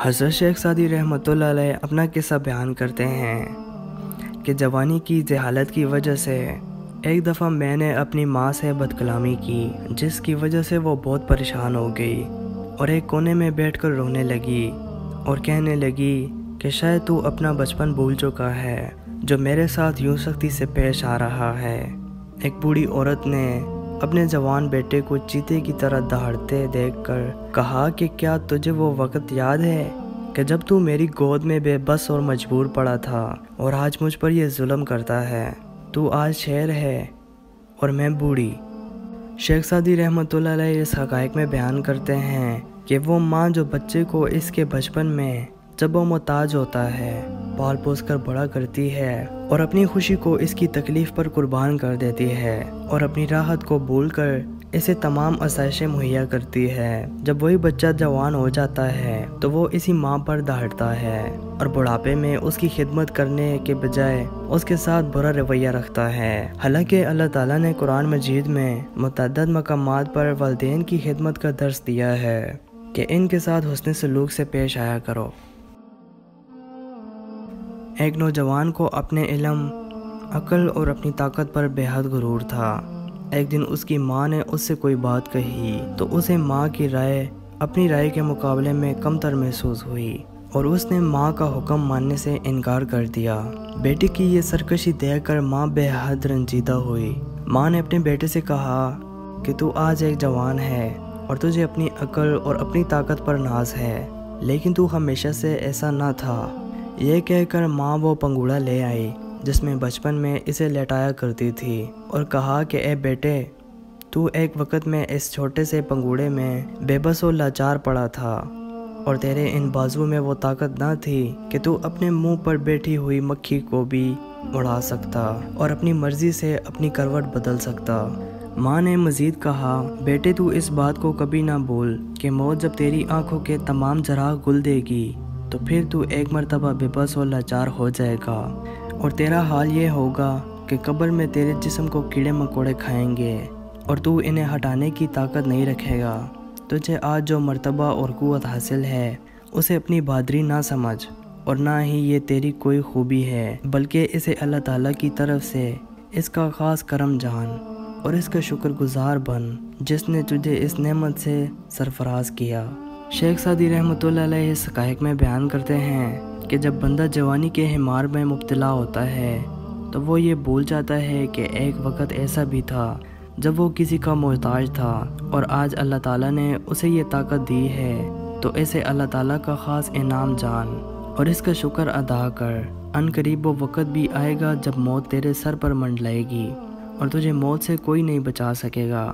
حضرت شیخ سعدی رحمتہ اللہ علیہ اپنا قصہ بیان کرتے ہیں کہ جوانی کی جہالت کی وجہ سے ایک دفعہ میں نے اپنی ماں سے بد کلامی کی، جس کی وجہ سے وہ بہت پریشان ہو گئی اور ایک کونے میں بیٹھ کر رونے لگی اور کہنے لگی کہ شاید تو اپنا بچپن بھول چکا ہے جو میرے ساتھ یوں سختی سے پیش آ رہا ہے۔ ایک بوڑھی عورت نے اپنے جوان بیٹے کو چیتے کی طرح دہاڑتے دیکھ کر کہا کہ کیا تجھے وہ وقت یاد ہے کہ جب تو میری گود میں بے بس اور مجبور پڑا تھا اور آج مجھ پر یہ ظلم کرتا ہے؟ تو آج شیر ہے اور میں بوڑھی۔ شیخ سعدی رحمتہ اللہ علیہ اس حقائق میں بیان کرتے ہیں کہ وہ ماں جو بچے کو اس کے بچپن میں جب وہ محتاج ہوتا ہے پال پوس کر بڑا کرتی ہے اور اپنی خوشی کو اس کی تکلیف پر قربان کر دیتی ہے اور اپنی راحت کو بھول کر اسے تمام آسائشیں مہیا کرتی ہے، جب وہی بچہ جوان ہو جاتا ہے تو وہ اسی ماں پر دہاڑتا ہے اور بڑھاپے میں اس کی خدمت کرنے کے بجائے اس کے ساتھ برا رویہ رکھتا ہے۔ حالانکہ اللہ تعالیٰ نے قرآن مجید میں متعدد مقامات پر والدین کی خدمت کا درس دیا ہے کہ ان کے ساتھ حسن سلوک سے پیش آیا کرو۔ ایک نوجوان کو اپنے علم، عقل اور اپنی طاقت پر بے حد غرور تھا۔ ایک دن اس کی ماں نے اس سے کوئی بات کہی تو اسے ماں کی رائے اپنی رائے کے مقابلے میں کمتر محسوس ہوئی اور اس نے ماں کا حکم ماننے سے انکار کر دیا۔ بیٹی کی یہ سرکشی دیکھ کر ماں بے حد رنجیدہ ہوئی۔ ماں نے اپنے بیٹے سے کہا کہ تو آج ایک جوان ہے اور تجھے اپنی عقل اور اپنی طاقت پر ناز ہے، لیکن تو ہمیشہ سے ایسا نہ تھا۔ یہ کہہ کر ماں وہ پنگوڑا لے آئی جس میں بچپن میں اسے لٹایا کرتی تھی اور کہا کہ اے بیٹے، تو ایک وقت میں اس چھوٹے سے پنگوڑے میں بے بس و لاچار پڑا تھا اور تیرے ان بازو میں وہ طاقت نہ تھی کہ تو اپنے منہ پر بیٹھی ہوئی مکھی کو بھی اڑا سکتا اور اپنی مرضی سے اپنی کروٹ بدل سکتا۔ ماں نے مزید کہا، بیٹے تو اس بات کو کبھی نہ بھول کہ موت جب تیری آنکھوں کے تمام چراغ گل دے گی تو پھر تو ایک مرتبہ بے بس و لاچار ہو جائے گا اور تیرا حال یہ ہوگا کہ قبر میں تیرے جسم کو کیڑے مکوڑے کھائیں گے اور تو انہیں ہٹانے کی طاقت نہیں رکھے گا۔ تجھے آج جو مرتبہ اور قوت حاصل ہے اسے اپنی بہادری نہ سمجھ اور نہ ہی یہ تیری کوئی خوبی ہے، بلکہ اسے اللہ تعالیٰ کی طرف سے اس کا خاص کرم جان اور اس کا شکر گزار بن جس نے تجھے اس نعمت سے سرفراز کیا۔ شیخ سعدی رحمتہ اللہ علیہ اس حقائق میں بیان کرتے ہیں کہ جب بندہ جوانی کے ہمار میں مبتلا ہوتا ہے تو وہ یہ بھول جاتا ہے کہ ایک وقت ایسا بھی تھا جب وہ کسی کا محتاج تھا اور آج اللہ تعالیٰ نے اسے یہ طاقت دی ہے تو اسے اللہ تعالیٰ کا خاص انعام جان اور اس کا شکر ادا کر۔ ان قریب وہ وقت بھی آئے گا جب موت تیرے سر پر منڈلائے گی اور تجھے موت سے کوئی نہیں بچا سکے گا۔